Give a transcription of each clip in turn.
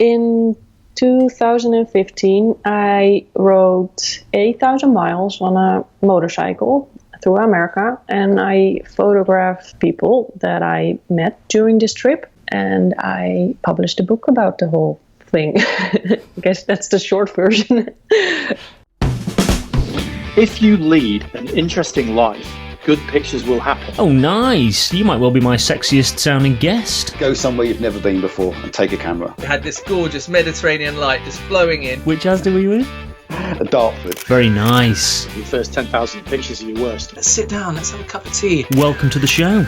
in 2015, I rode 8,000 miles on a motorcycle through America, and I photographed people that I met during this trip, and I published a book about the whole thing. I guess that's the short version. If you lead an interesting life, good pictures will happen. Oh, nice. You might well be my sexiest sounding guest. Go somewhere you've never been before and take a camera. We had this gorgeous Mediterranean light just flowing in. Which Asda were you in? Dartford. Very nice. Your first 10,000 pictures are your worst. Let's sit down, let's have a cup of tea. Welcome to the show.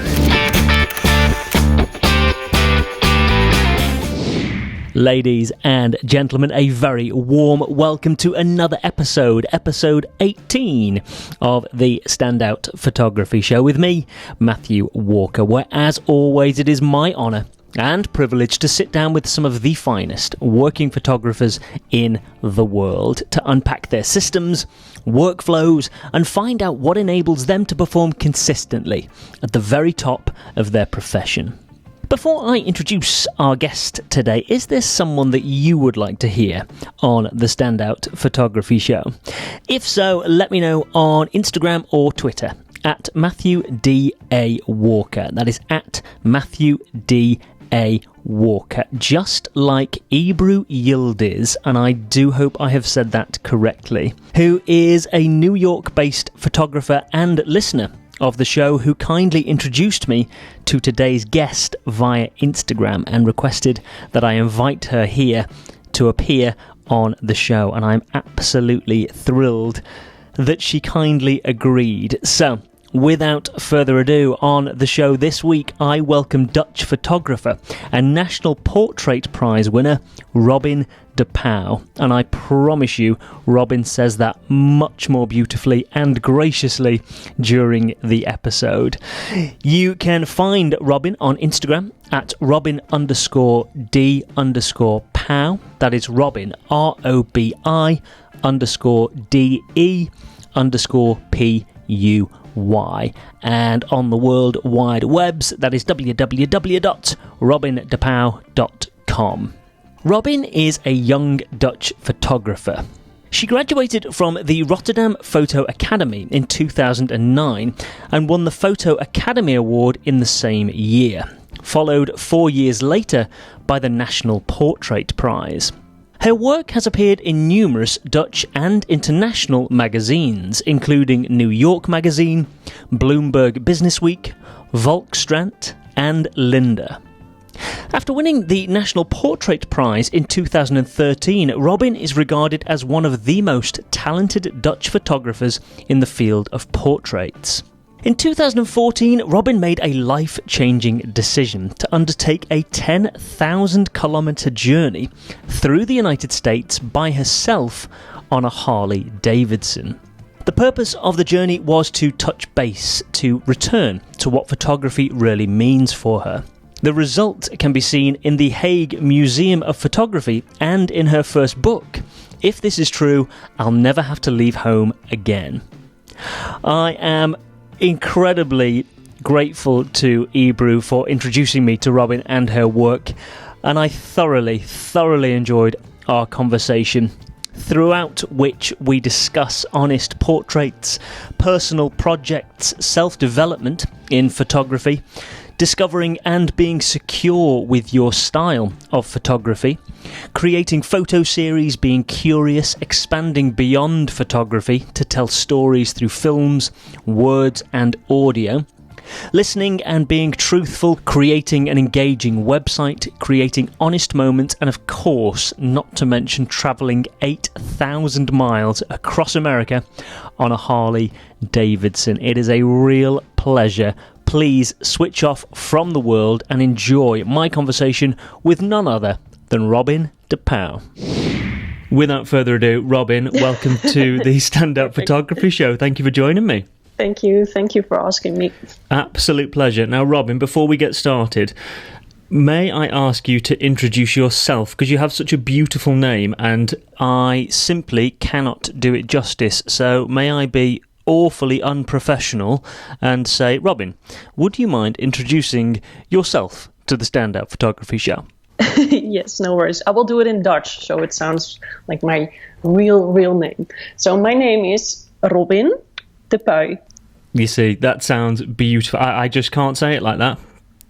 Ladies and gentlemen, a very warm welcome to another episode 18 of the Standout Photography Show with me, Matthew Walker, where as always it is my honour and privilege to sit down with some of the finest working photographers in the world to unpack their systems, workflows, and find out what enables them to perform consistently at the very top of their profession. Before I introduce our guest today, is there someone that you would like to hear on the Standout Photography Show? If so, let me know on Instagram or Twitter at Matthew D. A. Walker. That is at Matthew D. A. Walker, just like Ebru Yildiz, and I do hope I have said that correctly, who is a New York-based photographer and listener of the show, who kindly introduced me to today's guest via Instagram and requested that I invite her here to appear on the show, and I'm absolutely thrilled that she kindly agreed. So, without further ado, on the show this week, I welcome Dutch photographer and National Portrait Prize winner, Robin De Puy. And I promise you, Robin says that much more beautifully and graciously during the episode. You can find Robin on Instagram at Robin_D_Puy. That is Robin, ROBI_DE_PUY. And on the World Wide Webs, that is www.robindepuy.com. Robin is a young Dutch photographer. She graduated from the Rotterdam Photo Academy in 2009 and won the Photo Academy Award in the same year, followed 4 years later by the National Portrait Prize. Her work has appeared in numerous Dutch and international magazines, including New York Magazine, Bloomberg Businessweek, Volkskrant, and Linda. After winning the National Portrait Prize in 2013, Robin is regarded as one of the most talented Dutch photographers in the field of portraits. In 2014, Robin made a life-changing decision to undertake a 10,000-kilometre journey through the United States by herself on a Harley Davidson. The purpose of the journey was to touch base, to return to what photography really means for her. The result can be seen in the Hague Museum of Photography and in her first book, If This Is True, I'll Never Have to Leave Home Again. I am incredibly grateful to Ebru for introducing me to Robin and her work, and I thoroughly enjoyed our conversation, throughout which we discuss honest portraits, personal projects, self-development in photography, discovering and being secure with your style of photography, creating photo series, being curious, expanding beyond photography to tell stories through films, words and audio, listening and being truthful, creating an engaging website, creating honest moments, and of course, not to mention travelling 8,000 miles across America on a Harley Davidson. It is a real pleasure. Please switch off from the world and enjoy my conversation with none other than Robin De Puy. Without further ado, Robin, welcome to the Standout Photography Show. Thank you for joining me. Thank you for asking me. Absolute pleasure. Now, Robin, before we get started, may I ask you to introduce yourself, because you have such a beautiful name and I simply cannot do it justice. So may I be awfully unprofessional and say, Robin, would you mind introducing yourself to the Standout Photography Show? Yes, no worries. I will do it in Dutch, so it sounds like my real name. So my name is Robin De Puy. You see, that sounds beautiful. I just can't say it like that.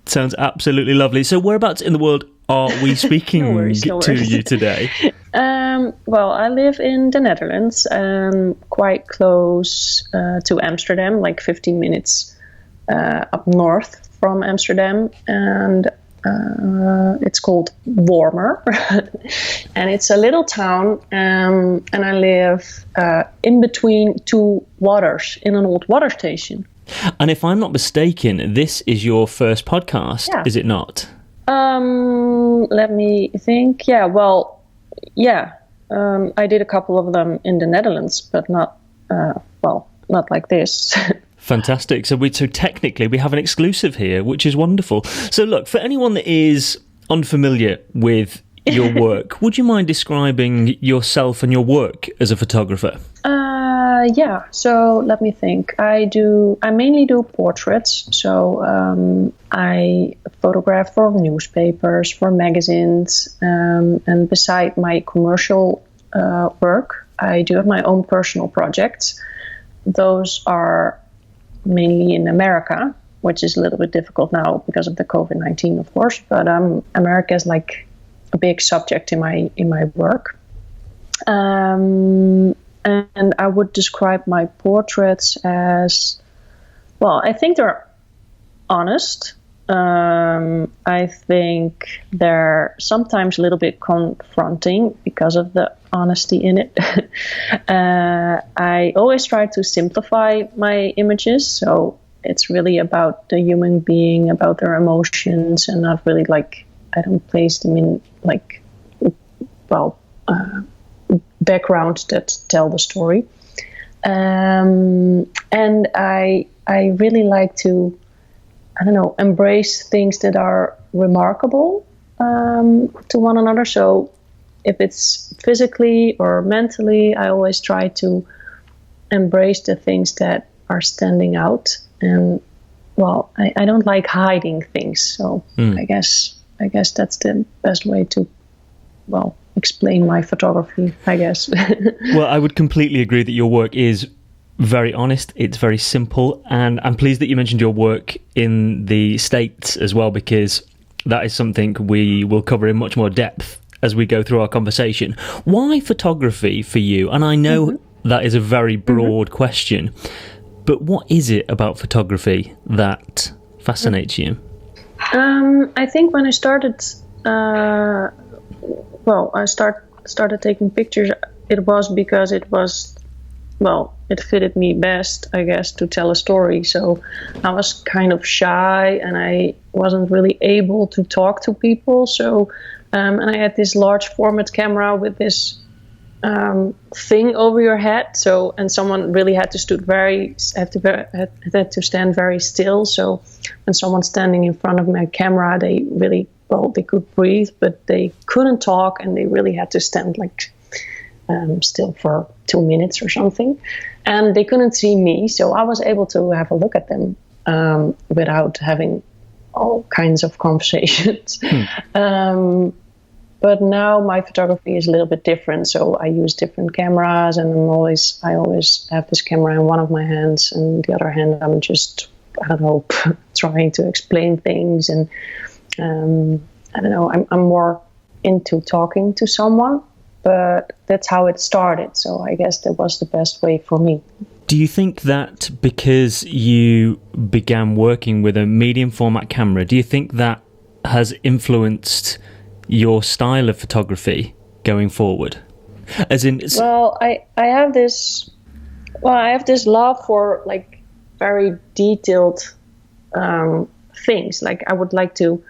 Sounds absolutely lovely. So whereabouts in the world are we speaking No worries. to you today? Well, I live in the Netherlands, quite close to Amsterdam, like 15 minutes up north from Amsterdam, and it's called Wormer, and it's a little town, and I live in between two waters in an old water station. And if I'm not mistaken, this is your first podcast, is it not? Let me think. Yeah, well, yeah. I did a couple of them in the Netherlands, but not like this. Fantastic. So technically we have an exclusive here, which is wonderful. So look, for anyone that is unfamiliar with your work, would you mind describing yourself and your work as a photographer? Yeah, so let me think. I mainly do portraits. So I photograph for newspapers, for magazines, and beside my commercial work, I do have my own personal projects. Those are mainly in America, which is a little bit difficult now because of the COVID-19, of course. But America is like a big subject in my work. And I would describe my portraits as, well, I think they're honest. I think they're sometimes a little bit confronting because of the honesty in it. I always try to simplify my images, so it's really about the human being, about their emotions, and not really I don't place them in background that tell the story. And I really like to, embrace things that are remarkable to one another. So if it's physically or mentally, I always try to embrace the things that are standing out. And well, I don't like hiding things. So I guess that's the best way to, explain my photography, I guess. Well, I would completely agree that your work is very honest. It's very simple. And I'm pleased that you mentioned your work in the States as well, because that is something we will cover in much more depth as we go through our conversation. Why photography for you? And I know that is a very broad question, but what is it about photography that fascinates you? I think when I started... I started taking pictures. It was because it fitted me best, I guess, to tell a story. So I was kind of shy and I wasn't really able to talk to people. So, and I had this large format camera with this thing over your head. So, and someone really had to stand very still. So when someone's standing in front of my camera, they really, they could breathe, but they couldn't talk, and they really had to stand still for 2 minutes or something. And they couldn't see me, so I was able to have a look at them without having all kinds of conversations. But now my photography is a little bit different, so I use different cameras, and I always have this camera in one of my hands, and the other hand I'm just, trying to explain things, and I'm more into talking to someone, but that's how it started. So I guess that was the best way for me. Do you think that because you began working with a medium format camera, do you think that has influenced your style of photography going forward? As in, I have this love for very detailed things. I would like to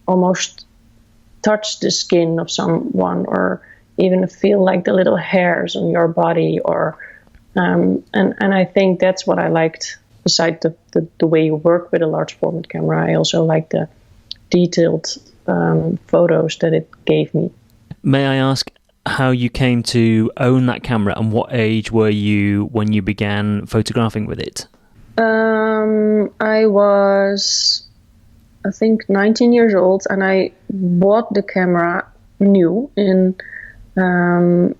almost touch the skin of someone, or even feel the little hairs on your body, or and I think that's what I liked. Besides the way you work with a large format camera, I also like the detailed photos that it gave me. May I ask how you came to own that camera, and what age were you when you began photographing with it? I was I think, 19 years old, and I bought the camera new in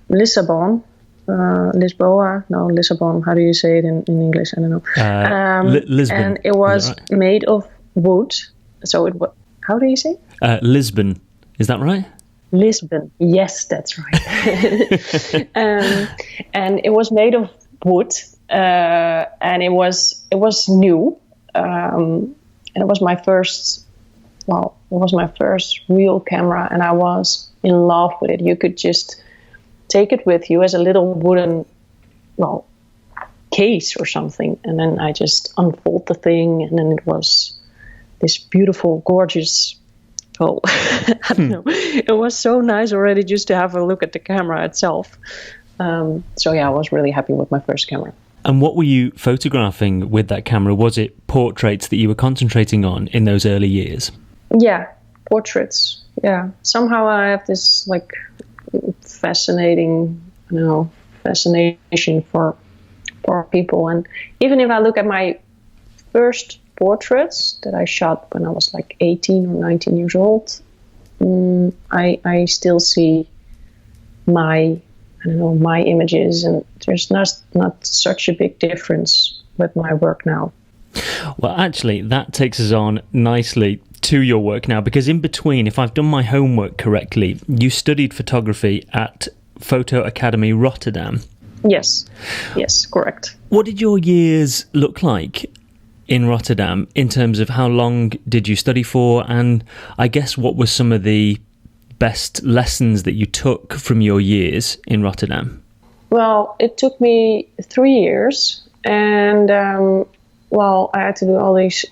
Lisbon. Lisbon. How do you say it in English? I don't know. Lisbon. And it was made of wood. So it was. How do you say? Lisbon. Is that right? Lisbon. Yes, that's right. And it was made of wood, and it was new. And it was my first. Well, it was my first real camera, and I was in love with it. You could just take it with you as a little wooden, case or something, and then I just unfold the thing, and then it was this beautiful, gorgeous. I don't know. It was so nice already just to have a look at the camera itself. So I was really happy with my first camera. And what were you photographing with that camera? Was it portraits that you were concentrating on in those early years? Yeah, portraits. Yeah, somehow I have this fascination for people. And even if I look at my first portraits that I shot when I was 18 or 19 years old, I still see my images, and there's not such a big difference with my work now. Well, actually, that takes us on nicely to your work now, because in between, if I've done my homework correctly, you studied photography at Photo Academy Rotterdam. Yes, correct. What did your years look like in Rotterdam in terms of how long did you study for, and I guess what were some of the best lessons that you took from your years in Rotterdam? Well, it took me 3 years, and I had to do all these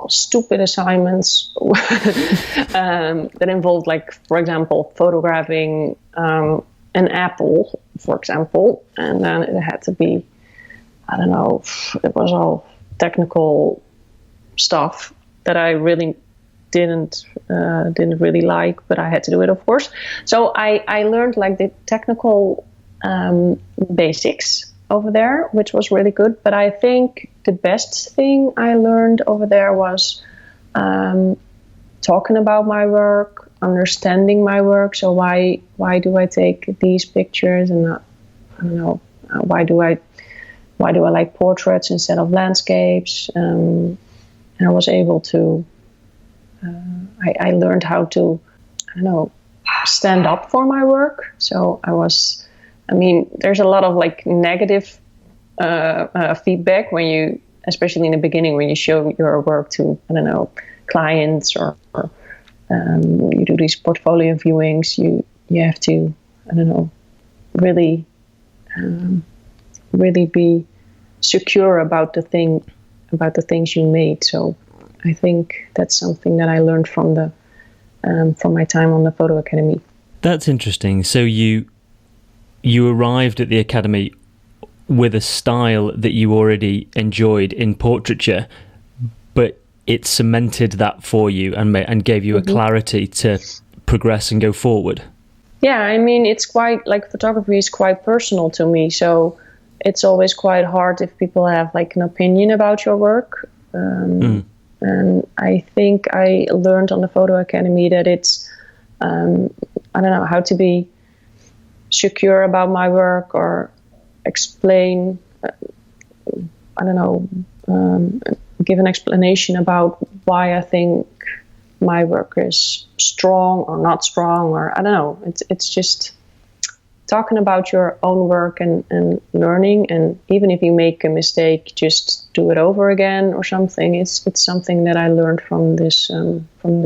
stupid assignments that involved, for example, photographing an apple, for example, and then it had to be, it was all technical stuff that I really didn't really like, but I had to do it, of course. So I learned the technical basics over there, which was really good. But I think the best thing I learned over there was talking about my work, understanding my work. So why do I take these pictures, and why do I like portraits instead of landscapes? And I was able to. I learned how to, stand up for my work. So there's a lot of negative feedback when you, especially in the beginning, when you show your work to, clients or you do these portfolio viewings, you have to, really be secure about the things you made. So I think that's something that I learned from my time on the Photo Academy. That's interesting. So you arrived at the Academy with a style that you already enjoyed in portraiture, but it cemented that for you and gave you a clarity to progress and go forward. Yeah, it's quite, photography is quite personal to me, so it's always quite hard if people have an opinion about your work. And I think I learned on the Photo Academy that it's, how to be secure about my work or explain, give an explanation about why I think my work is strong or not strong, or it's just talking about your own work and learning, and even if you make a mistake, just do it over again or something. It's something that I learned from this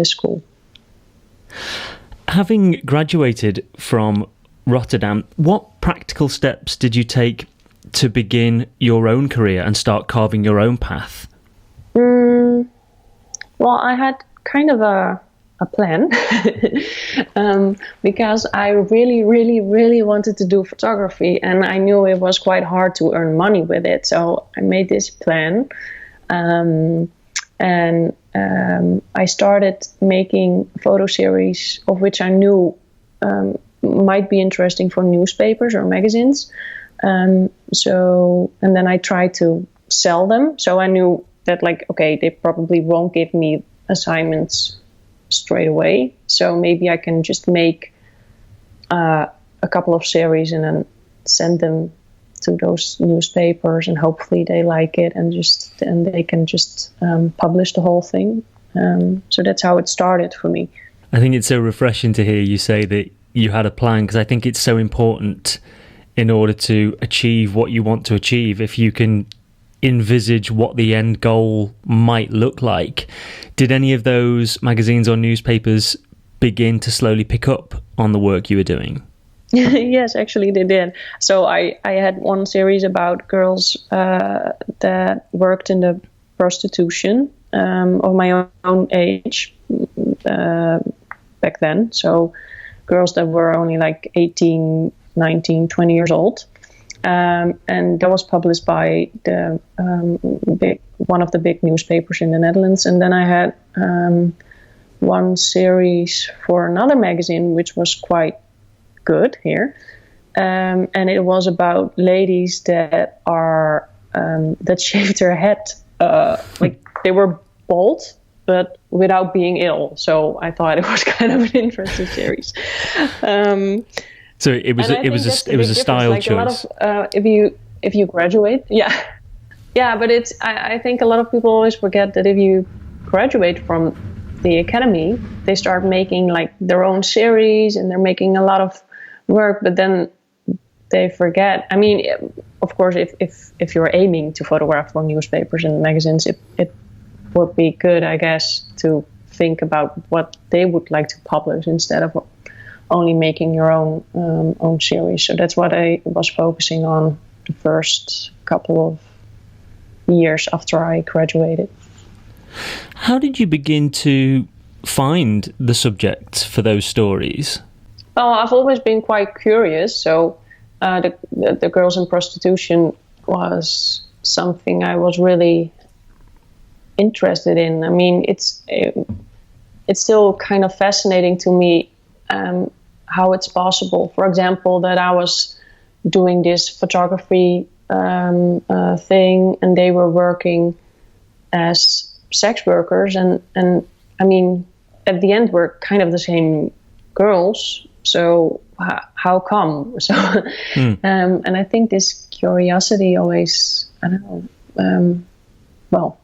school. Having graduated from Rotterdam, what practical steps did you take to begin your own career and start carving your own path? Well, I had kind of a plan because I really, really, really wanted to do photography, and I knew it was quite hard to earn money with it. So I made this plan, and I started making photo series of which I knew might be interesting for newspapers or magazines. And then I tried to sell them. So I knew that they probably won't give me assignments straight away. So maybe I can just make a couple of series and then send them to those newspapers, and hopefully they like it, and they can just publish the whole thing. So that's how it started for me. I think it's so refreshing to hear you say that you had a plan, because I think it's so important in order to achieve what you want to achieve. If you can envisage what the end goal might look like. Did any of those magazines or newspapers begin to slowly pick up on the work you were doing? Yes, actually they did. So I had one series about girls that worked in the prostitution of my own age back then. So girls that were only like 18, 19, 20 years old. And that was published by the one of the big newspapers in the Netherlands. And then I had one series for another magazine, which was quite good here. And it was about ladies that are that shaved their head, like they were bald, but without being ill. So I thought it was kind of an interesting series. So it was a style like choice. A lot of, if you graduate, but I think a lot of people always forget that if you graduate from the academy, they start making like their own series and they're making a lot of work, but then they forget. I mean, of course, if you're aiming to photograph for newspapers and magazines, it would be good, I guess, to think about what they would like to publish instead of only making your own series. So that's what I was focusing on the first couple of years after I graduated. How did you begin to find the subjects for those stories? Well, I've always been quite curious. So the girls in prostitution was something I was really interested in. I mean, it's still kind of fascinating to me how it's possible. For example, that I was doing this photography thing, and they were working as sex workers, and I mean, at the end, we're kind of the same girls. So how come? So, and I think this curiosity always, I don't know. Well,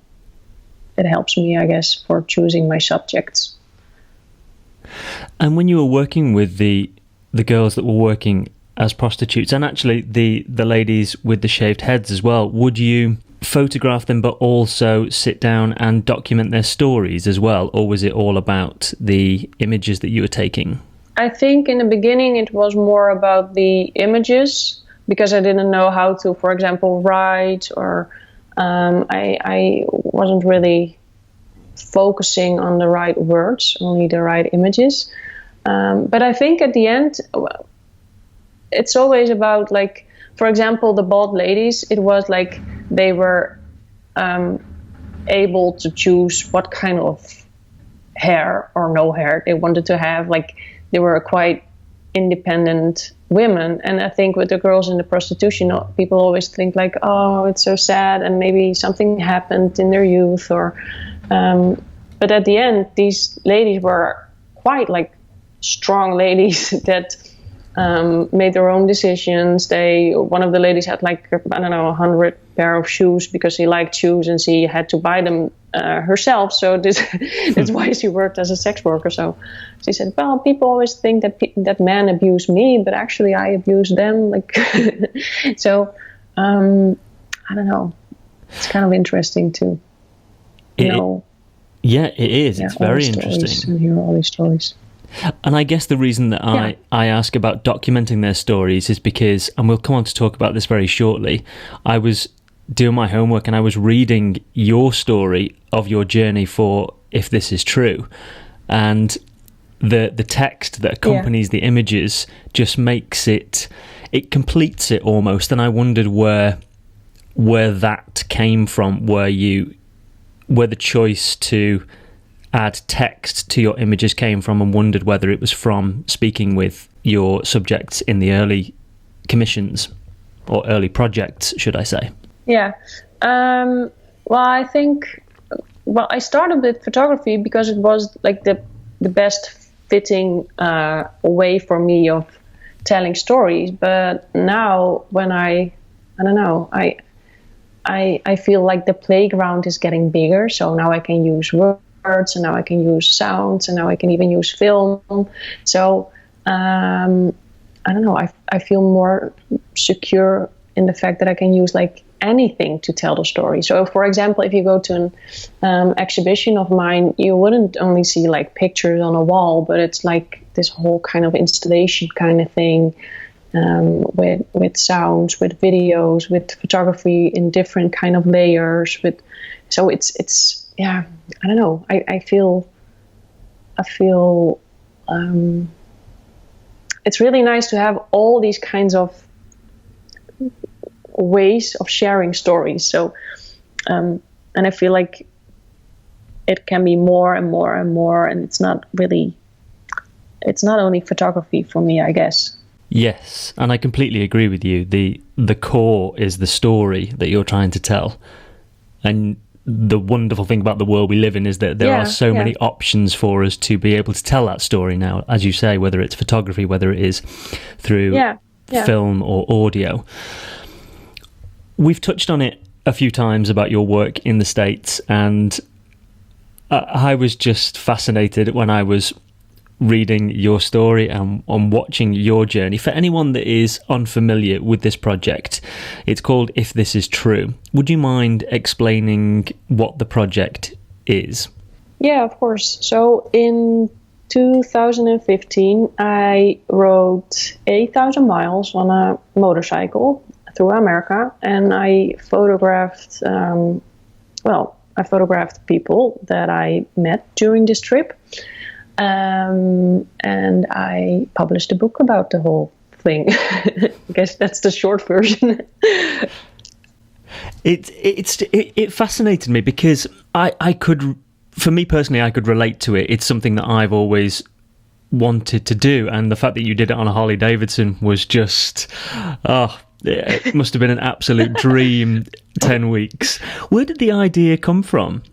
it helps me, I guess, for choosing my subjects. And when you were working with the girls that were working as prostitutes, and actually the ladies with the shaved heads as well, would you photograph them but also sit down and document their stories as well, or was it all about the images that you were taking? I think in the beginning it was more about the images, because I didn't know how to, for example, write, or I wasn't really focusing on the right words, only the right images. But I think at the end, it's always about, like, for example, the bald ladies, it was like they were able to choose what kind of hair or no hair they wanted to have. Like, they were quite independent women. And I think with the girls in the prostitution, people always think like, oh, it's so sad, and maybe something happened in their youth, or but at the end, these ladies were quite like strong ladies that made their own decisions. One of the ladies had like, I don't know, 100 pair of shoes because she liked shoes and she had to buy them herself. So that's why she worked as a sex worker. So she said, well, people always think that men abuse me, but actually I abuse them. Like, so I don't know. It's kind of interesting to know. Yeah, it is. It's very interesting. And hear all these stories. And I guess the reason that I ask about documenting their stories is because, and we'll come on to talk about this very shortly, I was doing my homework and I was reading your story of your journey for If This Is True. And the text that accompanies the images just makes it completes it almost. And I wondered where that came from, where the choice to add text to your images came from, and wondered whether it was from speaking with your subjects in the early commissions, or early projects, should I say. Yeah. Well, I think well, I started with photography because it was like the best fitting way for me of telling stories. But now when I don't know, I feel like the playground is getting bigger. So now I can use words, and now I can use sounds, and now I can even use film. So I don't know, I feel more secure in the fact that I can use like anything to tell the story. So for example, if you go to an exhibition of mine, you wouldn't only see like pictures on a wall, but it's like this whole kind of installation kind of thing, with sounds, with videos, with photography in different kind of layers. So it's yeah, I don't know, I feel it's really nice to have all these kinds of ways of sharing stories. So and I feel like it can be more and more and more, and it's not only photography for me, I guess. Yes, and I completely agree with you. The core is the story that you're trying to tell. And the wonderful thing about the world we live in is that there are so many options for us to be able to tell that story now, as you say, whether it's photography, whether it is through film or audio. We've touched on it a few times about your work in the States, and I was just fascinated when I was reading your story and on watching your journey. For anyone that is unfamiliar with this project, it's called If This Is True. Would you mind explaining what the project is? Yeah, of course. So in 2015, I rode 8,000 miles on a motorcycle through America, and I photographed, I photographed people that I met during this trip. And I published a book about the whole thing. I guess that's the short version. It fascinated me because I could, for me personally, I could relate to it. It's something that I've always wanted to do, and the fact that you did it on a Harley Davidson was just, it must have been an absolute dream. 10 weeks. Where did the idea come from?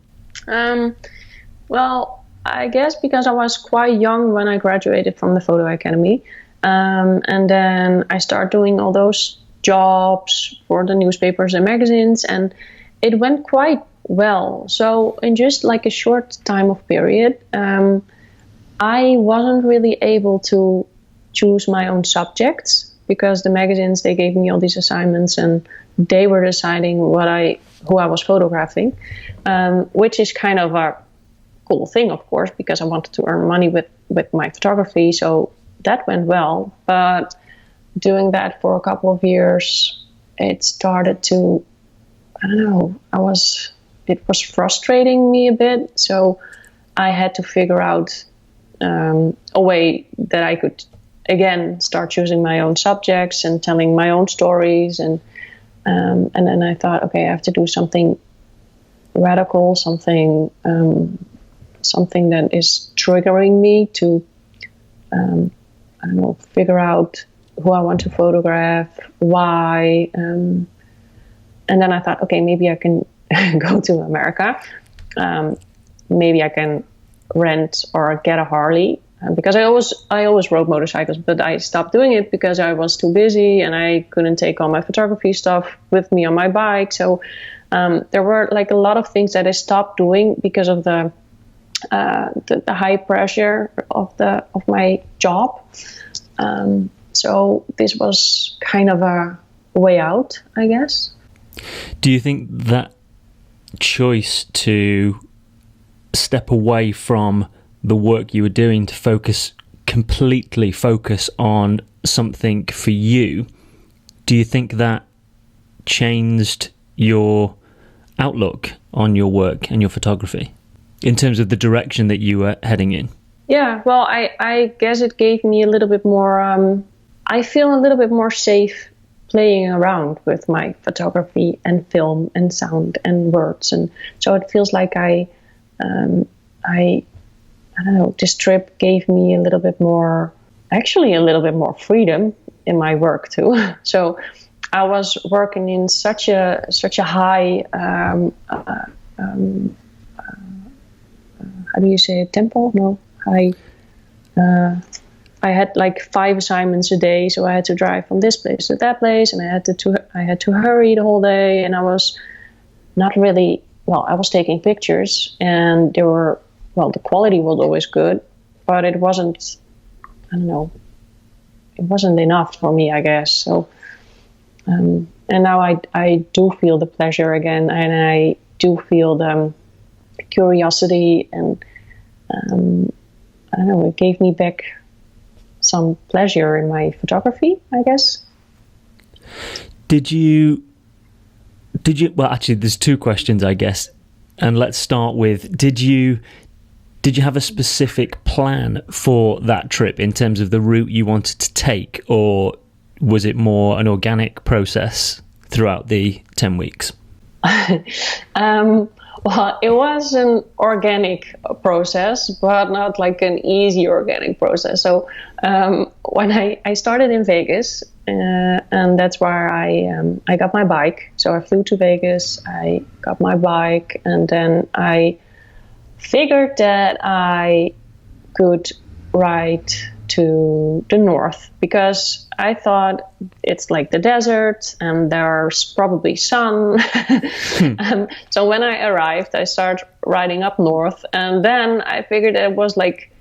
Well, I guess because I was quite young when I graduated from the photo academy, and then I started doing all those jobs for the newspapers and magazines, and it went quite well. So in just like a short time of period, I wasn't really able to choose my own subjects, because the magazines, they gave me all these assignments and they were deciding who I was photographing, which is kind of a cool thing, of course, because I wanted to earn money with my photography. So that went well. But doing that for a couple of years, it started to, I don't know, it was frustrating me a bit. So I had to figure out a way that I could, again, start choosing my own subjects and telling my own stories. And then I thought, okay, I have to do something radical, something that is triggering me to, I don't know, figure out who I want to photograph, why. And then I thought, okay, maybe I can go to America. Maybe I can rent or get a Harley, because I always rode motorcycles, but I stopped doing it because I was too busy and I couldn't take all my photography stuff with me on my bike. So there were like a lot of things that I stopped doing because of the high pressure of my job. So this was kind of a way out, I guess. Do you think that choice to step away from the work you were doing to completely focus on something for you, do you think that changed your outlook on your work and your photography in terms of the direction that you were heading in? Yeah, well, I guess it gave me a little bit more, I feel a little bit more safe playing around with my photography and film and sound and words. And so it feels like I don't know, this trip gave me a little bit more freedom in my work too. So I was working in such a high how do you say it? Tempo? No, I had like 5 assignments a day, so I had to drive from this place to that place, and I had to hurry the whole day, and I was not really well. I was taking pictures, and the quality was always good, but it wasn't. I don't know. It wasn't enough for me, I guess. So, and now I do feel the pleasure again, and I do feel the curiosity, and I don't know. It gave me back some pleasure in my photography, I guess. Did you well, actually there's 2 questions, I guess, and let's start with, did you have a specific plan for that trip in terms of the route you wanted to take, or was it more an organic process throughout the 10 weeks? Well, it was an organic process, but not like an easy organic process. So when I started in Vegas, and that's where I got my bike. So I flew to Vegas, I got my bike, and then I figured that I could ride to the north, because I thought it's like the desert and there's probably sun. So when I arrived, I started riding up north, and then I figured that it was like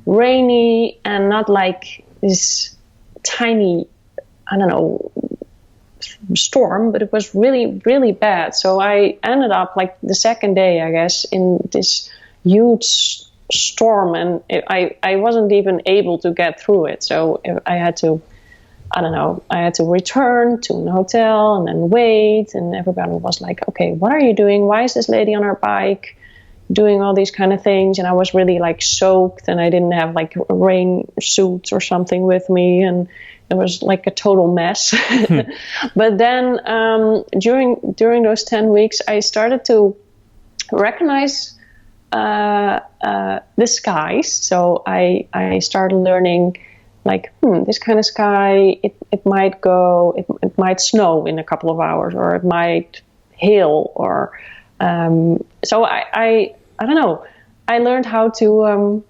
rainy and not like this tiny, I don't know, storm, but it was really, really bad. So I ended up like the second day, I guess, in this huge storm, and I wasn't even able to get through it. So I had to return to an hotel and then wait, and everybody was like, okay, what are you doing? Why is this lady on her bike doing all these kind of things? And I was really like soaked, and I didn't have like rain suits or something with me, and it was like a total mess. But then during those 10 weeks, I started to recognize the skies. So I started learning like, this kind of sky, it might snow in a couple of hours, or it might hail, or so I don't know. I learned how to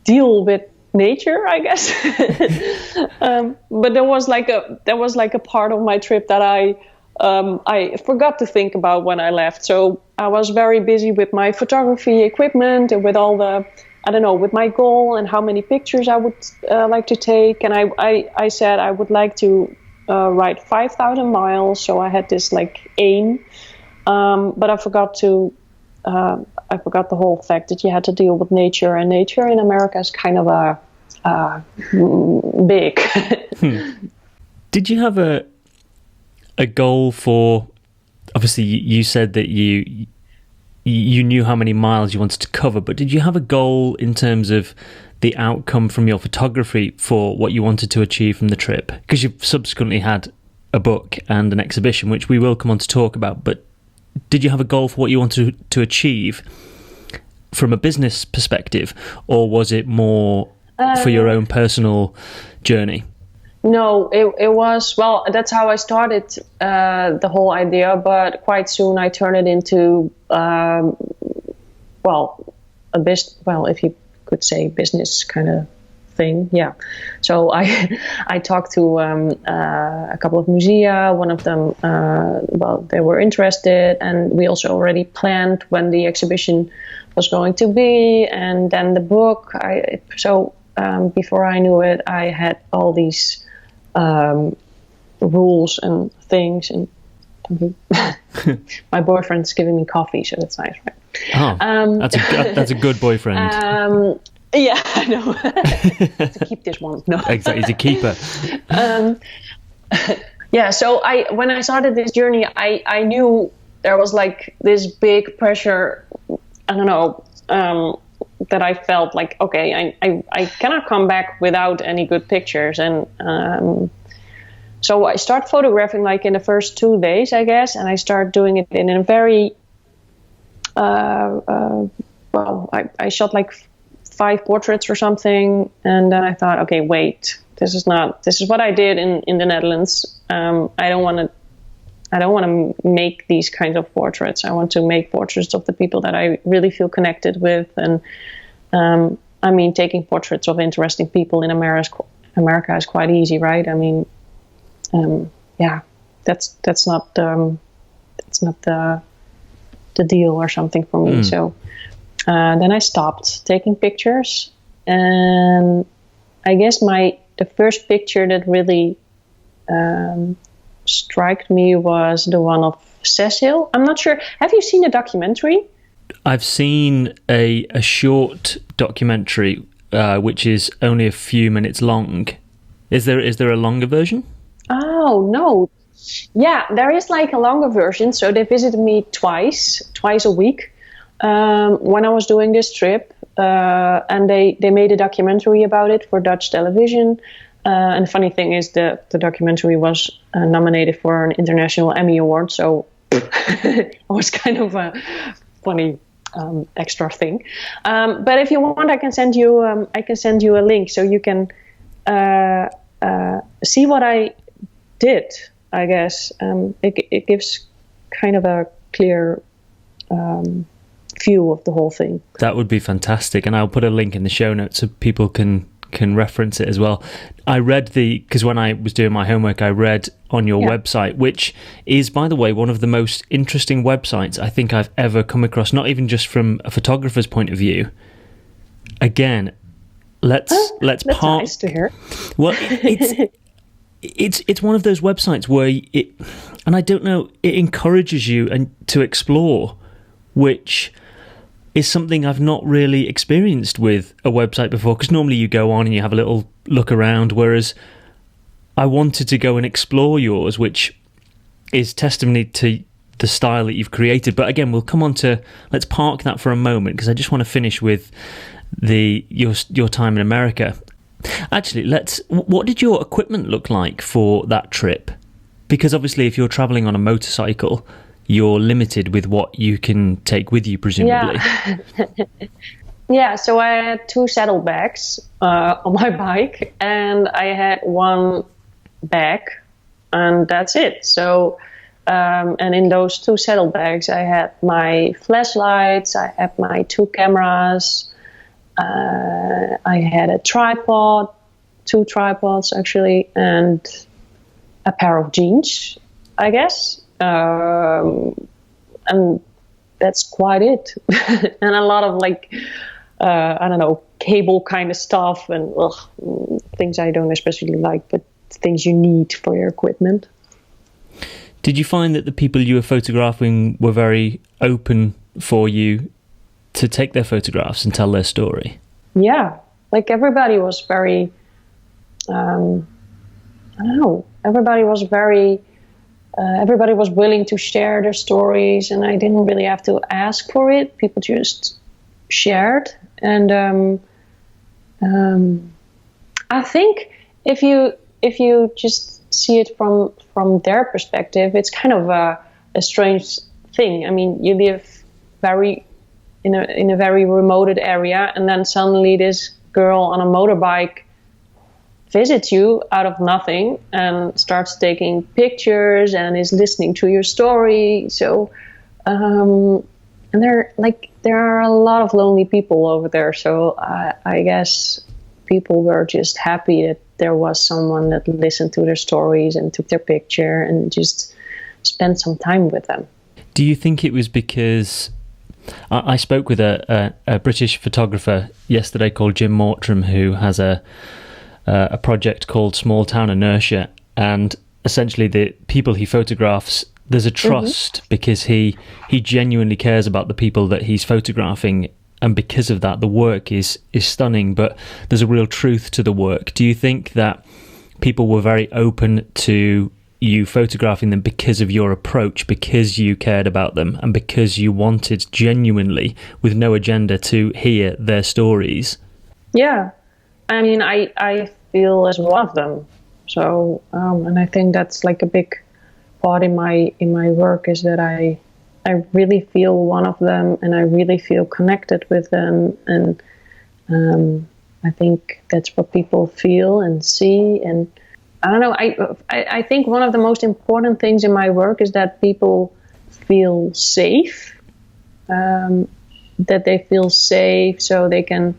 deal with nature, I guess. But there was like a part of my trip that I forgot to think about when I left. So I was very busy with my photography equipment and with all the, with my goal and how many pictures I would like to take. And I said I would like to ride 5,000 miles. So I had this like aim, but I forgot the whole fact that you had to deal with nature, and nature in America is kind of big. Did you have a goal for, obviously you said that you knew how many miles you wanted to cover, but did you have a goal in terms of the outcome from your photography for what you wanted to achieve from the trip? Because you've subsequently had a book and an exhibition, which we will come on to talk about, but did you have a goal for what you wanted to achieve from a business perspective, or was it more for your own personal journey? No, it was, well, that's how I started the whole idea, but quite soon I turned it into, if you could say business kind of thing, yeah. So I talked to a couple of musea. One of them, they were interested, and we also already planned when the exhibition was going to be, and then the book. Before I knew it, I had all these rules and things, and my boyfriend's giving me coffee, so that's nice, right? Oh, that's a good boyfriend. Yeah, I know. To keep this one, no. Exactly, he's a keeper. Yeah, so when I started this journey, I knew there was like this big pressure. I don't know. That I felt like, okay, I cannot come back without any good pictures. And so I start photographing like in the first 2 days, I guess, and I start doing it in a very, I shot like 5 portraits or something. And then I thought, okay, wait, this is what I did in the Netherlands. I don't want to I don't want to make these kinds of portraits. I want to make portraits of the people that I really feel connected with. And I mean, taking portraits of interesting people in America is quite easy, right? I mean, that's not the deal or something for me. So then I stopped taking pictures, and I guess the first picture that really struck me was the one of Cecil. I'm not sure. Have you seen the documentary? I've seen a short documentary which is only a few minutes long. Is there a longer version? Oh, no. Yeah, there is like a longer version. So they visited me twice a week when I was doing this trip. And they made a documentary about it for Dutch television. And the funny thing is the documentary was nominated for an International Emmy Award. So it was kind of a funny extra thing. But if you want, I can send you a link so you can see what I did. I guess it gives kind of a clear view of the whole thing. That would be fantastic, and I'll put a link in the show notes so people can reference it as well. I read because when I was doing my homework, I read on your website, which is, by the way, one of the most interesting websites I think I've ever come across, not even just from a photographer's point of view. Again, let's that's park. nice to hear. Well, it's one of those websites where and I don't know, it encourages you to explore, which is something I've not really experienced with a website before, because normally you go on and you have a little look around, whereas I wanted to go and explore yours, which is testimony to the style that you've created. But again, we'll come on to, let's park that for a moment, because I just want to finish with your time in America. Actually, what did your equipment look like for that trip? Because obviously if you're traveling on a motorcycle, you're limited with what you can take with you, presumably. Yeah, so I had 2 saddlebags on my bike, and I had 1 bag, and that's it. So, and in those 2 saddlebags, I had my flashlights, I had my 2 cameras, I had a tripod, 2 tripods actually, and a pair of jeans, I guess. And that's quite it. And a lot of I don't know, cable kind of stuff and things I don't especially like, but things you need for your equipment. Did you find that the people you were photographing were very open for you to take their photographs and tell their story? Yeah, everybody was very, I don't know, everybody was willing to share their stories, and I didn't really have to ask for it. People just shared. And I think if you just see it from their perspective, it's kind of a strange thing. I mean, you live in a very remote area, and then suddenly this girl on a motorbike visits you out of nothing and starts taking pictures and is listening to your story. So, and there are a lot of lonely people over there. So I guess people were just happy that there was someone that listened to their stories and took their picture and just spent some time with them. Do you think it was because I spoke with a British photographer yesterday called Jim Mortram, who has a project called Small Town Inertia, and essentially the people he photographs, there's a trust because he genuinely cares about the people that he's photographing, and because of that the work is stunning, but there's a real truth to the work. Do you think that people were very open to you photographing them because of your approach, because you cared about them, and because you wanted genuinely, with no agenda, to hear their stories? Yeah, I mean, I feel as one of them. So, and I think that's like a big part in my work, is that I really feel one of them, and I really feel connected with them, and I think that's what people feel and see, and I don't know. I think one of the most important things in my work is that people feel safe. That they feel safe so they can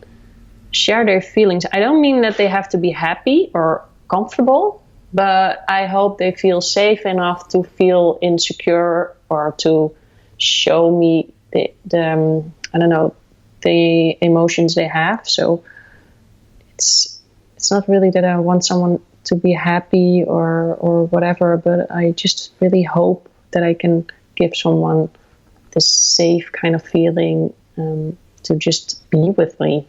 share their feelings. I don't mean that they have to be happy or comfortable, but I hope they feel safe enough to feel insecure or to show me the emotions they have. So it's not really that I want someone to be happy or whatever, but I just really hope that I can give someone this safe kind of feeling to just be with me.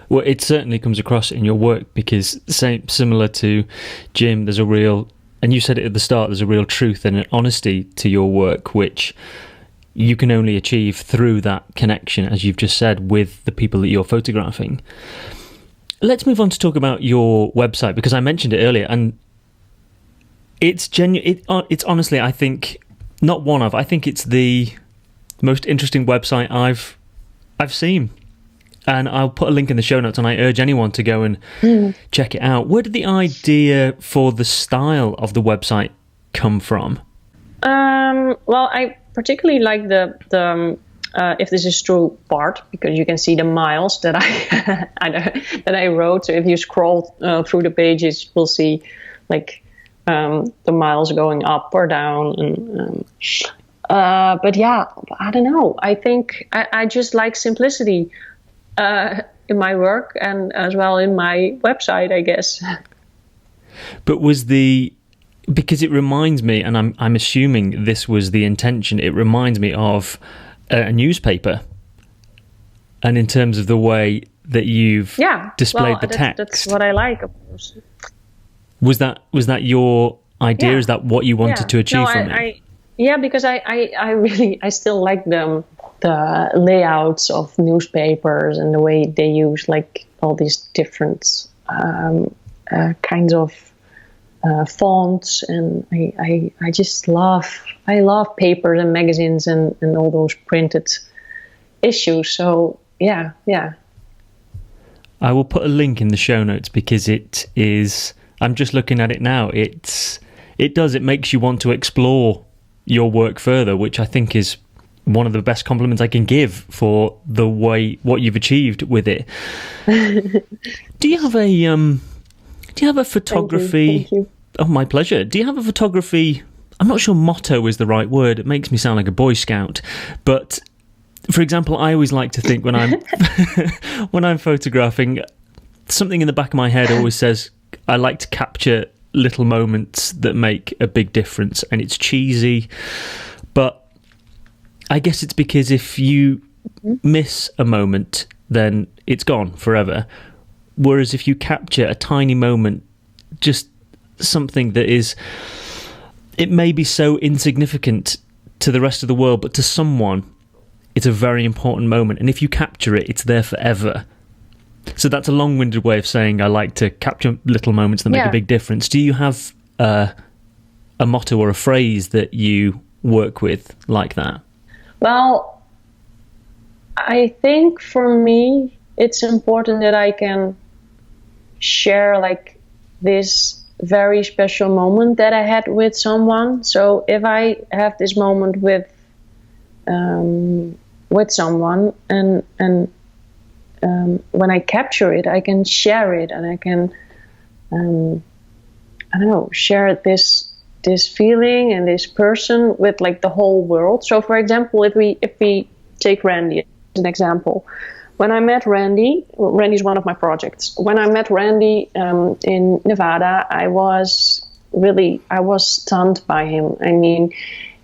Well, it certainly comes across in your work, because similar to Jim, there's a real, and you said it at the start, there's a real truth and an honesty to your work, which you can only achieve through that connection, as you've just said, with the people that you're photographing. Let's move on to talk about your website, because I mentioned it earlier, and it's it's honestly, I think, I think it's the most interesting website I've seen. And I'll put a link in the show notes, and I urge anyone to go and check it out. Where did the idea for the style of the website come from? Well, I particularly like the if this is true part, because you can see the miles that I wrote. So if you scroll through the pages, you'll see like the miles going up or down. And but yeah, I don't know. I think I just like simplicity. In my work and as well in my website, I guess. But because it reminds me, and I'm assuming this was the intention, it reminds me of a newspaper, and in terms of the way that you've displayed the text. That's what I like, of course. Was that your idea? Yeah. Is that what you wanted to achieve from it? Yeah, because I still like the layouts of newspapers and the way they use like all these different kinds of fonts, and I just love papers and magazines and all those printed issues. So yeah. I will put a link in the show notes, because it is. I'm just looking at it now. It makes you want to explore your work further, which I think is one of the best compliments I can give for the way what you've achieved with it. Do you have a photography? Thank you. Oh, my pleasure. Do you have a photography? I'm not sure motto is the right word. It makes me sound like a Boy Scout. But for example, I always like to think when I'm photographing, something in the back of my head always says I like to capture little moments that make a big difference. And it's cheesy, but I guess it's because if you miss a moment, then it's gone forever. Whereas if you capture a tiny moment, just something that it may be so insignificant to the rest of the world, but to someone, it's a very important moment. And if you capture it, it's there forever. So that's a long-winded way of saying I like to capture little moments that make a big difference. Do you have a motto or a phrase that you work with like that? Well, I think for me, it's important that I can share like this very special moment that I had with someone. So if I have this moment with someone and when I capture it, I can share it, and I can, share this feeling and this person with like the whole world. So for example, if we take Randy as an example, when I met Randy's one of my projects. When I met Randy in Nevada, I was stunned by him. I mean,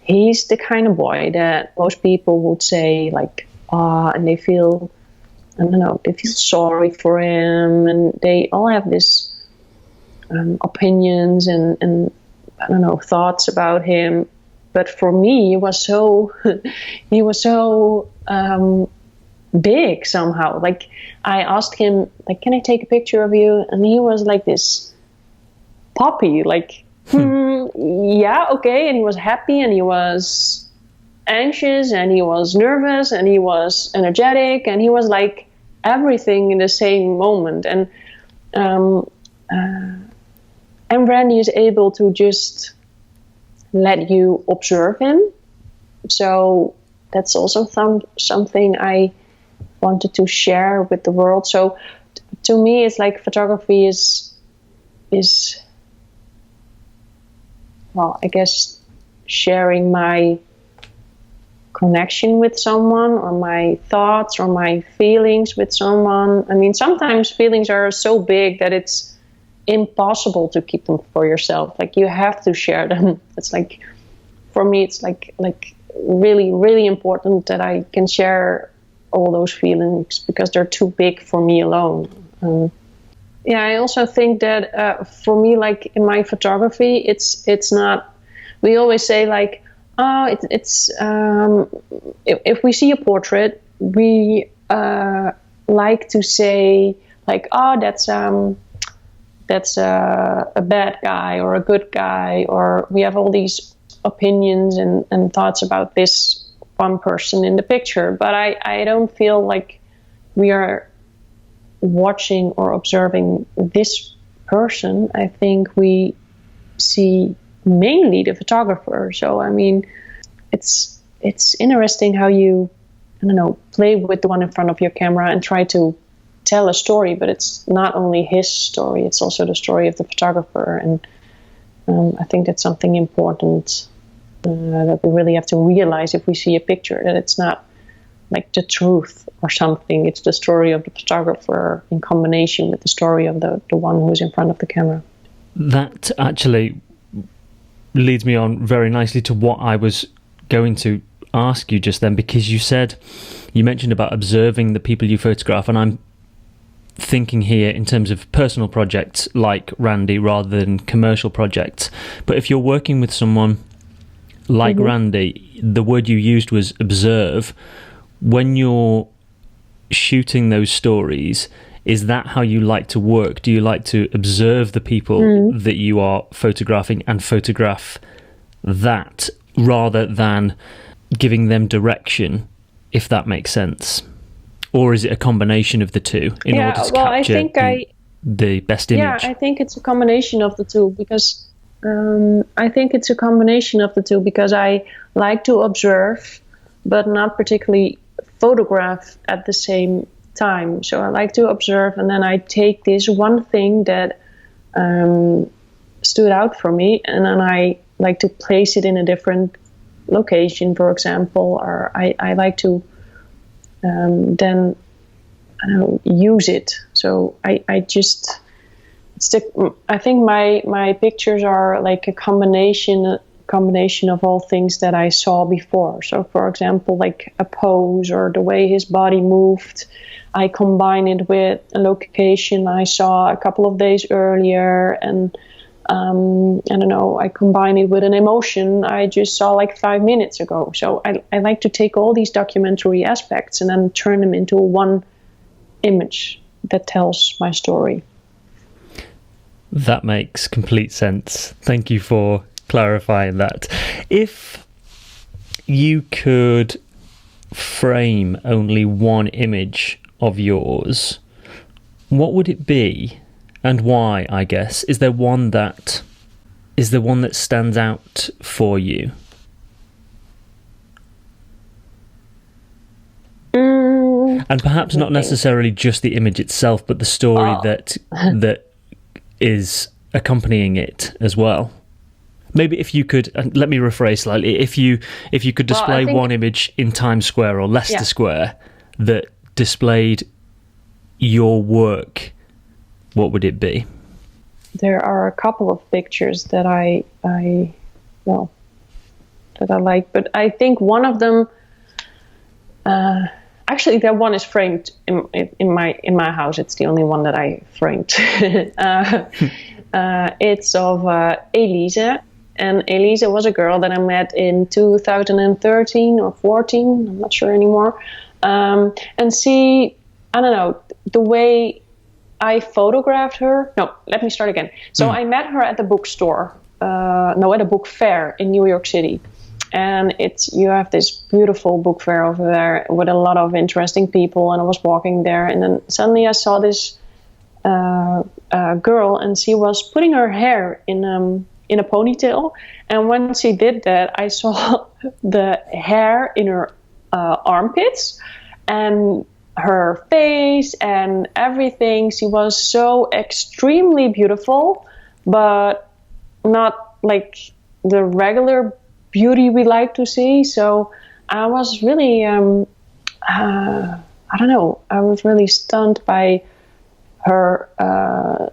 he's the kind of boy that most people would say like, and they feel, they feel sorry for him, and they all have this opinions and thoughts about him. But for me, he was so big somehow. Like I asked him, like, can I take a picture of you? And he was like this puppy, like, yeah, okay. And he was happy, and he was anxious, and he was nervous, and he was energetic, and he was like everything in the same moment. And And Randy is able to just let you observe him. So that's also something I wanted to share with the world. So to me, it's like photography is well, I guess sharing my connection with someone, or my thoughts or my feelings with someone. I mean, sometimes feelings are so big that it's impossible to keep them for yourself. Like, you have to share them. It's like, for me, it's like really, really important that I can share all those feelings, because they're too big for me alone. Yeah, I also think that for me, like in my photography, it's not. We always say like, if we see a portrait, we like to say like, that's a bad guy or a good guy, or we have all these opinions and thoughts about this one person in the picture. But I don't feel like we are watching or observing this person. I think we see mainly the photographer. So I mean, it's interesting how you, I don't know, play with the one in front of your camera and try to tell a story, but it's not only his story, it's also the story of the photographer. And I think that's something important that we really have to realize if we see a picture, that it's not like the truth or something. It's the story of the photographer in combination with the story of the one who's in front of the camera. That actually leads me on very nicely to what I was going to ask you just then, because you mentioned about observing the people you photograph, and I'm thinking here in terms of personal projects like Randy rather than commercial projects. But if you're working with someone like Randy, the word you used was observe. When you're shooting those stories, is that how you like to work? Do you like to observe the people that you are photographing and photograph that, rather than giving them direction, if that makes sense? Or is it a combination of the two in order to capture the best image? Yeah, I think it's a combination of the two, because I like to observe, but not particularly photograph at the same time. So I like to observe, and then I take this one thing that stood out for me, and then I like to place it in a different location, for example, or I like to then use it. So I think my pictures are like a combination of all things that I saw before. So for example, like a pose or the way his body moved, I combine it with a location I saw a couple of days earlier, and I combine it with an emotion I just saw like 5 minutes ago. So I like to take all these documentary aspects and then turn them into one image that tells my story. That makes complete sense. Thank you for clarifying that. If you could frame only one image of yours, what would it be, and why? I guess, is there one that stands out for you? And perhaps not necessarily just the image itself, but the story that is accompanying it as well. Maybe if you could, let me rephrase slightly, if you could display one image in Times Square or Leicester Square that displayed your work, what would it be? There are a couple of pictures that I like, but I think one of them, actually that one is framed in my house. It's the only one that I framed. It's of Elise. And Elise was a girl that I met in 2013 or 14, I'm not sure anymore. And she, I don't know, the way I photographed her. No, let me start again. So I met her at the bookstore, at a book fair in New York City. And you have this beautiful book fair over there with a lot of interesting people. And I was walking there, and then suddenly I saw this girl, and she was putting her hair in a ponytail. And when she did that, I saw the hair in her armpits and her face and everything. She was so extremely beautiful, but not like the regular beauty we like to see. So I was really, I don't know, I was really stunned by her, I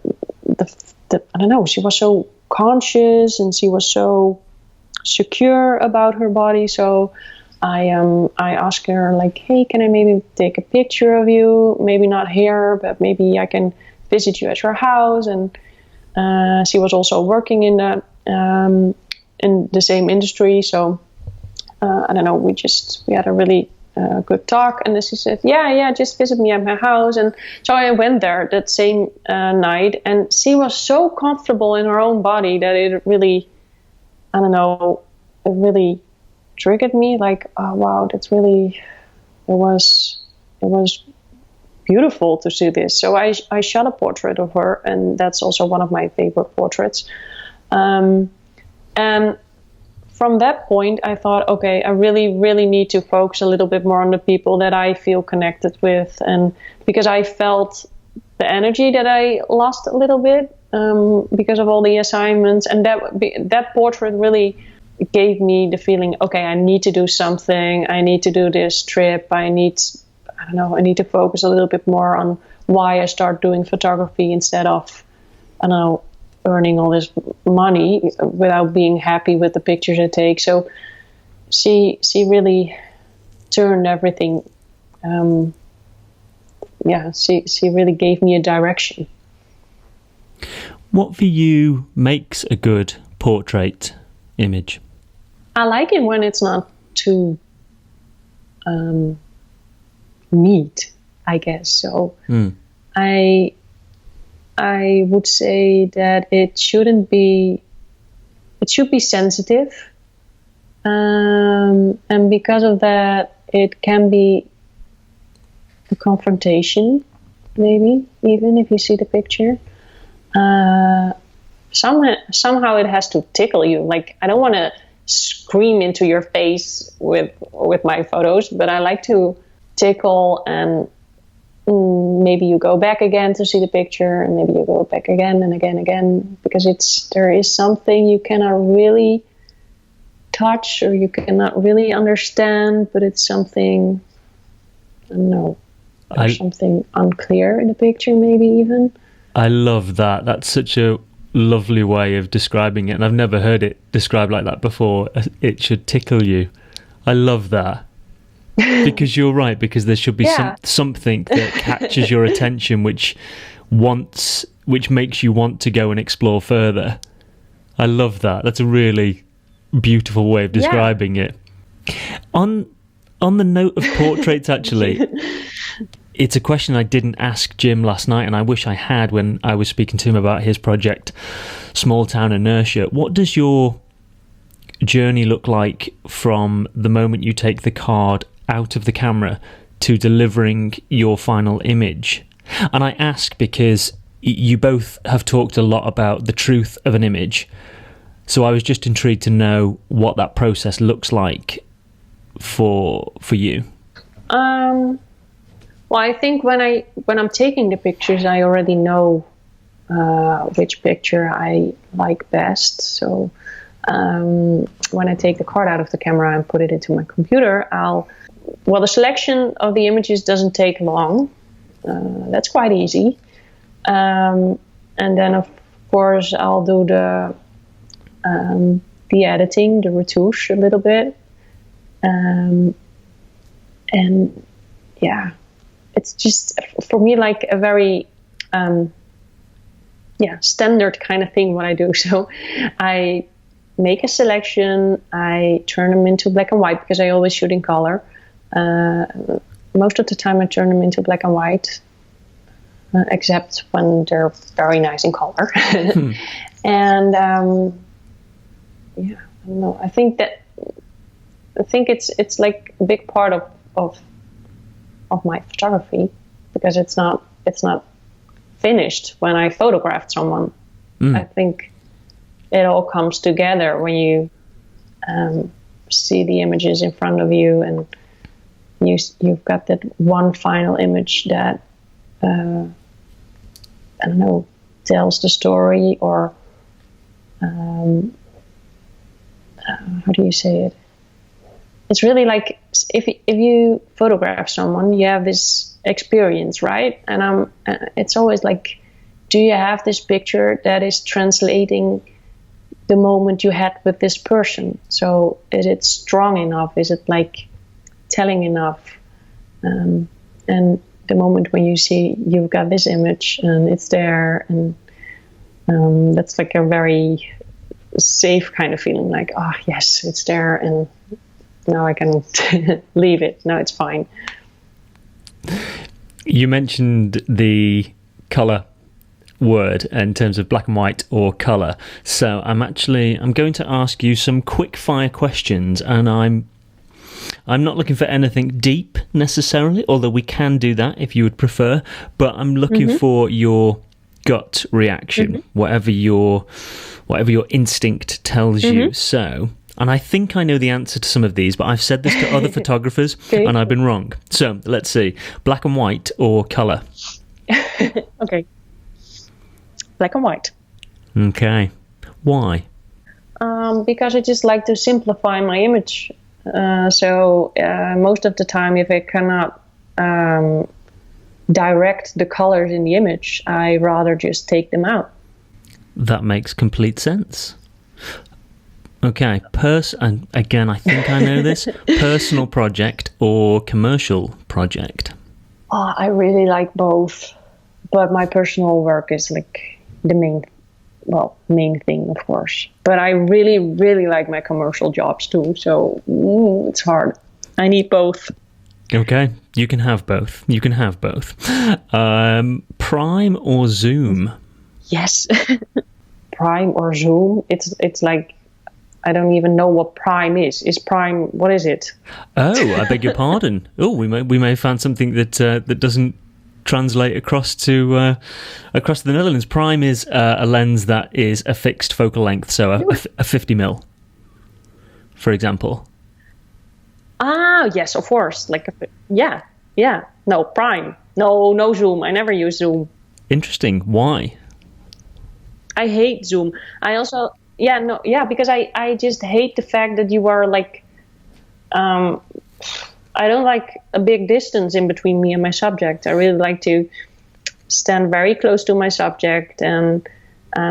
don't know, she was so conscious and she was so secure about her body. So I asked her, like, hey, can I maybe take a picture of you? Maybe not here, but maybe I can visit you at your house. And she was also working in the same industry. So I don't know, we had a really good talk. And then she said, yeah, just visit me at my house. And so I went there that same night, and she was so comfortable in her own body that it really, I don't know, it really triggered me, like, oh wow, that's really, it was beautiful to see this. So I shot a portrait of her, and that's also one of my favorite portraits. And from that point, I thought, okay, I really, really need to focus a little bit more on the people that I feel connected with, and because I felt the energy that I lost a little bit because of all the assignments, and that portrait really gave me the feeling, okay, I need to do something. I need to do this trip. I need to focus a little bit more on why I start doing photography instead of, I don't know, earning all this money without being happy with the pictures I take. So she really turned everything. She really gave me a direction. What for you makes a good portrait image? I like it when it's not too neat, I guess. So I would say that it should be sensitive. And because of that, it can be a confrontation, maybe, even if you see the picture. Somehow it has to tickle you. Like, I don't want to scream into your face with my photos, but I like to tickle, and maybe you go back again to see the picture, and maybe you go back again and again, because there is something you cannot really touch or you cannot really understand, but it's something, I don't know, there's something unclear in the picture, maybe even. I love that. That's such a lovely way of describing it, and I've never heard it described like that before. It should tickle you. I love that. Because you're right, because there should be something that catches your attention which makes you want to go and explore further. I love that. That's a really beautiful way of describing it. On the note of portraits, actually, it's a question I didn't ask Jim last night, and I wish I had when I was speaking to him about his project, Small Town Inertia. What does your journey look like from the moment you take the card out of the camera to delivering your final image? And I ask because you both have talked a lot about the truth of an image, so I was just intrigued to know what that process looks like for you. Well, I think when I'm taking the pictures, I already know which picture I like best. So when I take the card out of the camera and put it into my computer, the selection of the images doesn't take long. That's quite easy. And then, of course, I'll do the editing, the retouche a little bit. And yeah, it's just, for me, like a very standard kind of thing what I do. So I make a selection, I turn them into black and white because I always shoot in color. Most of the time I turn them into black and white, except when they're very nice in color. And I don't know. I think it's like a big part of my photography, because it's not finished when I photographed someone. I think it all comes together when you see the images in front of you, and you've got that one final image that I don't know, tells the story, or how do you say it? It's really like if you photograph someone, you have this experience, right? And it's always like, do you have this picture that is translating the moment you had with this person? So is it strong enough? Is it like telling enough? And the moment when you see you've got this image and it's there, and that's like a very safe kind of feeling, like, oh yes, it's there, and now I can leave it. Now it's fine. You mentioned the colour word in terms of black and white or colour. So I'm going to ask you some quick fire questions, and I'm not looking for anything deep necessarily, although we can do that if you would prefer, but I'm looking for your gut reaction, whatever your instinct tells you. So, and I think I know the answer to some of these, but I've said this to other photographers and I've been wrong. So let's see, black and white or colour? Okay. Black and white. Okay. Why? Because I just like to simplify my image. So most of the time, if I cannot direct the colors in the image, I rather just take them out. That makes complete sense. Okay, and again, I think I know this. Personal project or commercial project? Oh, I really like both, but my personal work is like the main thing, of course. But I really, really like my commercial jobs too, so it's hard. I need both. Okay, you can have both. Prime or zoom? Yes. Prime or zoom? It's like, I don't even know what prime is. Is prime, what is it? Oh, I beg your pardon. Oh, we may have found something that doesn't translate across the Netherlands. Prime is a lens that is a fixed focal length, so a 50mm, for example. Ah, yes, of course. Like, yeah. No, prime. No zoom. I never use zoom. Interesting. Why? I hate zoom. I also, because I just hate the fact that you are like, I don't like a big distance in between me and my subject. I really like to stand very close to my subject, and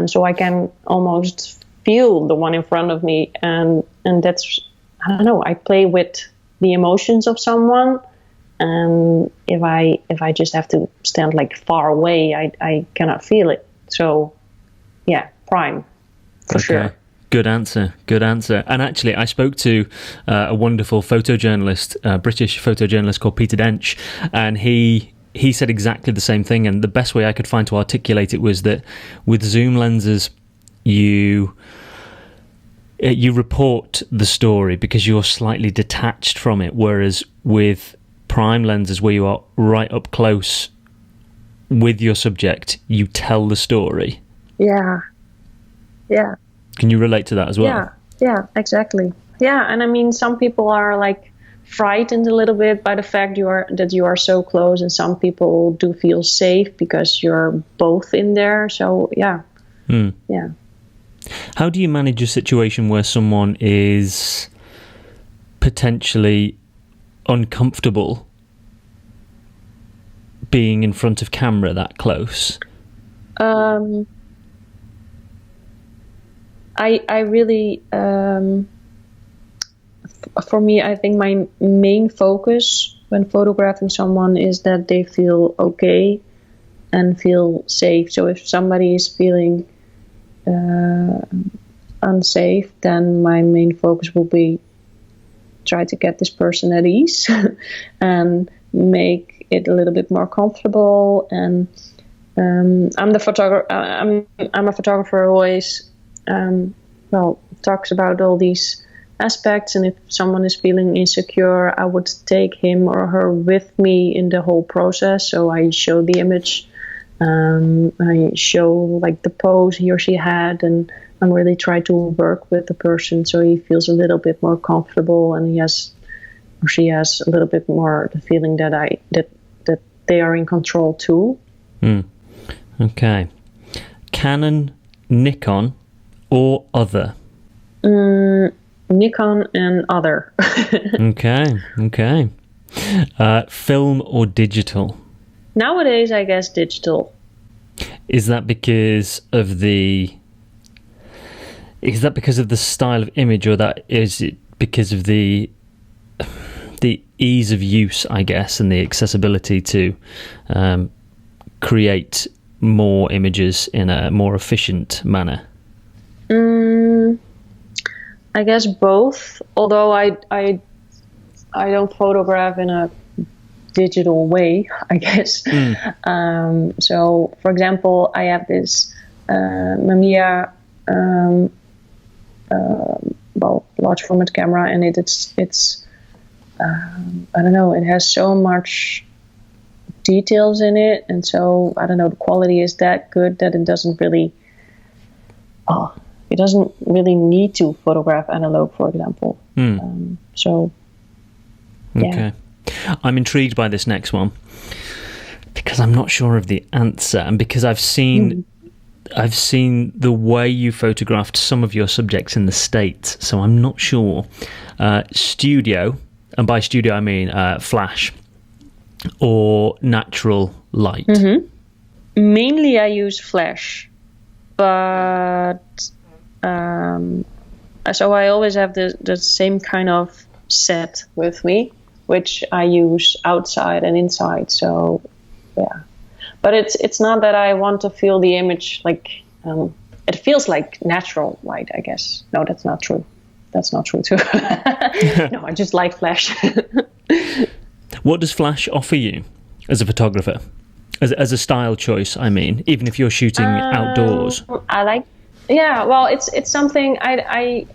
so I can almost feel the one in front of me. And that's, I don't know, I play with the emotions of someone. And if I just have to stand like far away, I cannot feel it. So yeah, prime, for sure. Good answer. And actually, I spoke to a wonderful photojournalist, British photojournalist called Peter Dench, and he said exactly the same thing. And the best way I could find to articulate it was that with zoom lenses, you report the story because you're slightly detached from it, whereas with prime lenses, where you are right up close with your subject, you tell the story. Yeah. Can you relate to that as well? Yeah, exactly. Yeah, and I mean, some people are like frightened a little bit by the fact that you are so close, and some people do feel safe because you're both in there. So yeah. Yeah. How do you manage a situation where someone is potentially uncomfortable being in front of camera that close? I really, for me, I think my main focus when photographing someone is that they feel okay and feel safe. So if somebody is feeling unsafe, then my main focus will be try to get this person at ease and make it a little bit more comfortable. And I'm a photographer who always talks about all these aspects, and if someone is feeling insecure, I would take him or her with me in the whole process. So I show the image I show like the pose he or she had, and I'm really try to work with the person so he feels a little bit more comfortable, and he has or she has a little bit more the feeling that that they are in control too. Okay. Canon, Nikon, or other? Nikon and other. Okay. Film or digital? Nowadays, I guess digital. Is that because of the style of image, or that is it because of the ease of use, I guess, and the accessibility to create more images in a more efficient manner? I guess both. Although I don't photograph in a digital way, I guess. So, for example, I have this Mamiya large format camera, and it's I don't know, it has so much details in it, and so I don't know, the quality is that good that it doesn't really need to photograph analog, for example. So yeah. Okay. I'm intrigued by this next one because I'm not sure of the answer, and because I've seen the way you photographed some of your subjects in the States, so I'm not sure. Studio, and by studio I mean flash, or natural light? Mainly I use flash, but so I always have the same kind of set with me, which I use outside and inside. So yeah, but it's not that I want to feel the image like it feels like natural light, I guess. No, that's not true. That's not true too. No, I just like flash. What does flash offer you as a photographer, as a style choice? I mean, even if you're shooting outdoors. Well, it's something I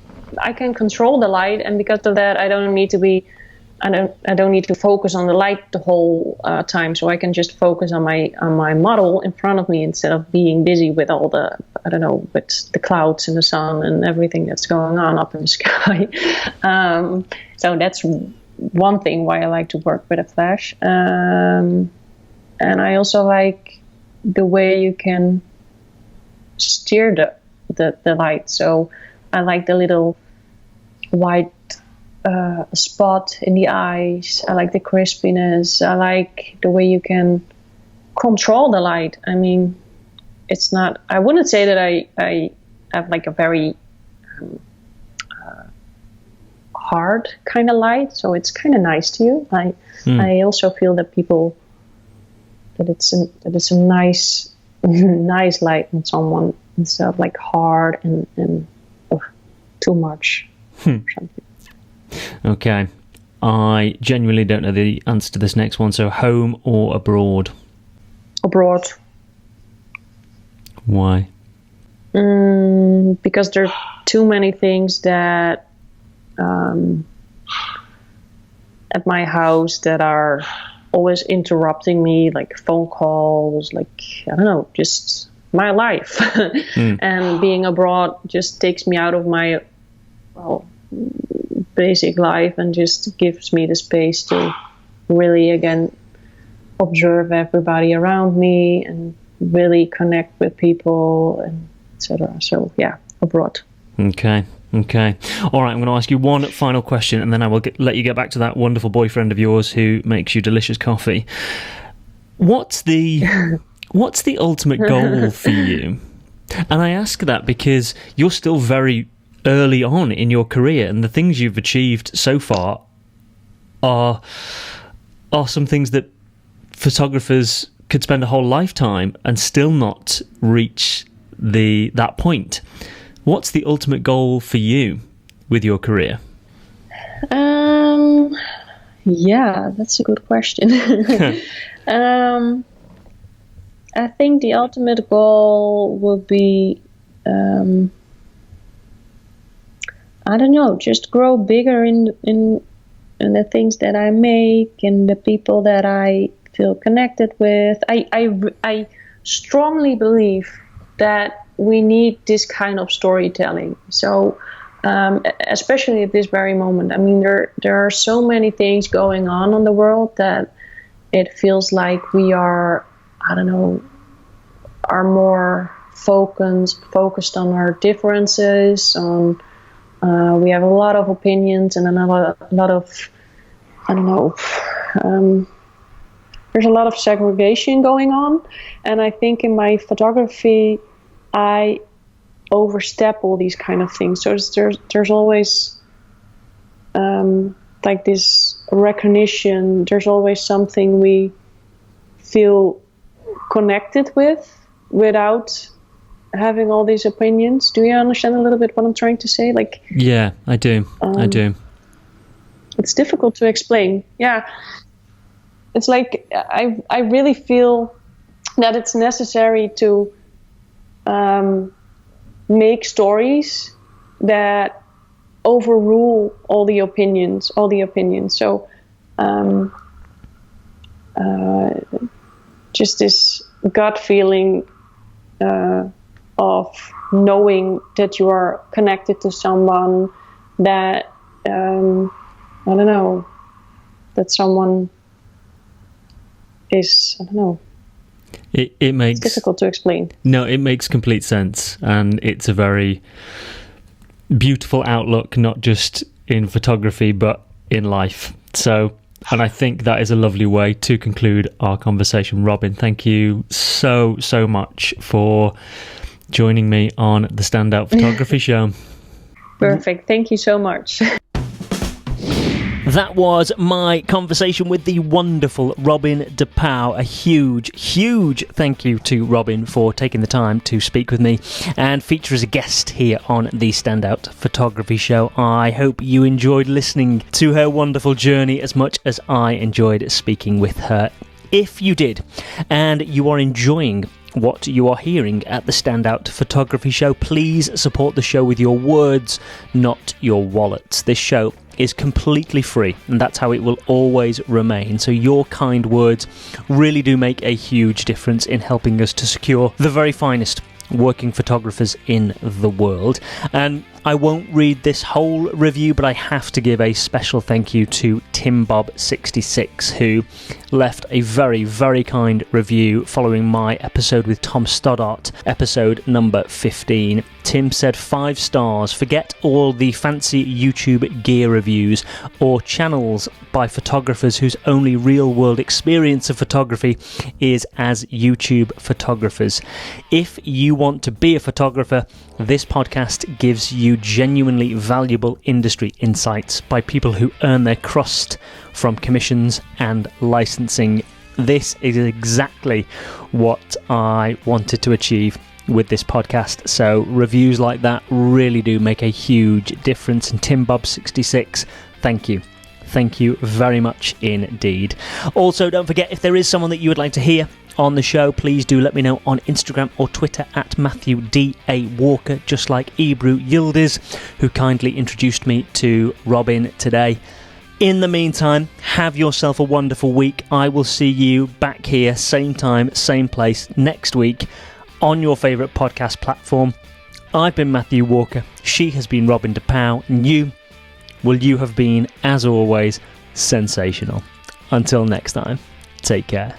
can control the light, and because of that, I don't need to focus on the light the whole time. So I can just focus on my model in front of me instead of being busy with all the, I don't know, with the clouds and the sun and everything that's going on up in the sky. So that's one thing why I like to work with a flash. And I also like the way you can steer the light. So I like the little white spot in the eyes. I like the crispiness. I like the way you can control the light. I mean, it's not, I wouldn't say that I have like a very hard kind of light, so it's kind of nice to you. I also feel that it's a nice nice light on someone instead of like hard and too much or something. Okay, I genuinely don't know the answer to this next one. So, home or abroad? Abroad. Why? Because there are too many things that at my house that are always interrupting me, like phone calls, like, I don't know, just my life. And being abroad just takes me out of my basic life and just gives me the space to really, again, observe everybody around me and really connect with people, and etc. So yeah, abroad. Okay. All right, I'm going to ask you one final question, and then I will let you get back to that wonderful boyfriend of yours who makes you delicious coffee. What's the ultimate goal for you? And I ask that because you're still very early on in your career, and the things you've achieved so far are some things that photographers could spend a whole lifetime and still not reach that point. What's the ultimate goal for you with your career? Yeah, that's a good question. I think the ultimate goal would be, I don't know, just grow bigger in the things that I make and the people that I feel connected with. I strongly believe that we need this kind of storytelling. So, especially at this very moment, I mean, there are so many things going on in the world that it feels like we are, are more focused on our differences. We have a lot of opinions and a lot of, there's a lot of segregation going on. And I think in my photography, I overstep all these kind of things. So there's always like this recognition. There's always something we feel connected with without having all these opinions. Do you understand a little bit what I'm trying to say? Like, yeah, I do. I do. It's difficult to explain. Yeah, it's like I really feel that it's necessary to make stories that overrule all the opinions. So just this gut feeling of knowing that you are connected to someone, that that someone is, It makes... It's difficult to explain. No, it makes complete sense, and it's a very beautiful outlook, not just in photography, but in life. So, and I think that is a lovely way to conclude our conversation. Robin, thank you so much for joining me on the Standout Photography Show. Perfect. Thank you so much. That was my conversation with the wonderful Robin De Puy. A huge thank you to Robin for taking the time to speak with me and feature as a guest here on the Standout Photography Show. I hope you enjoyed listening to her wonderful journey as much as I enjoyed speaking with her. If you did, and you are enjoying what you are hearing at the Standout Photography Show, please support the show with your words, not your wallets. This show is completely free, and that's how it will always remain. So your kind words really do make a huge difference in helping us to secure the very finest working photographers in the world. And I won't read this whole review, but I have to give a special thank you to TimBob66, who left a very kind review following my episode with Tom Stoddart, episode number 15. Tim said 5 stars. Forget all the fancy YouTube gear reviews or channels by photographers whose only real-world experience of photography is as YouTube photographers. If you want to be a photographer, this podcast gives you genuinely valuable industry insights by people who earn their crust from commissions and licensing. This is exactly what I wanted to achieve with this podcast. So reviews like that really do make a huge difference. And TimBob66, thank you. Thank you very much indeed. Also, don't forget, if there is someone that you would like to hear on the show, please do let me know on Instagram or Twitter at Matthew D.A. Walker, just like Ebru Yildiz, who kindly introduced me to Robin today. In the meantime, have yourself a wonderful week. I will see you back here, same time, same place, next week on your favourite podcast platform. I've been Matthew Walker, she has been Robin De Puy, and you have been, as always, sensational. Until next time, take care.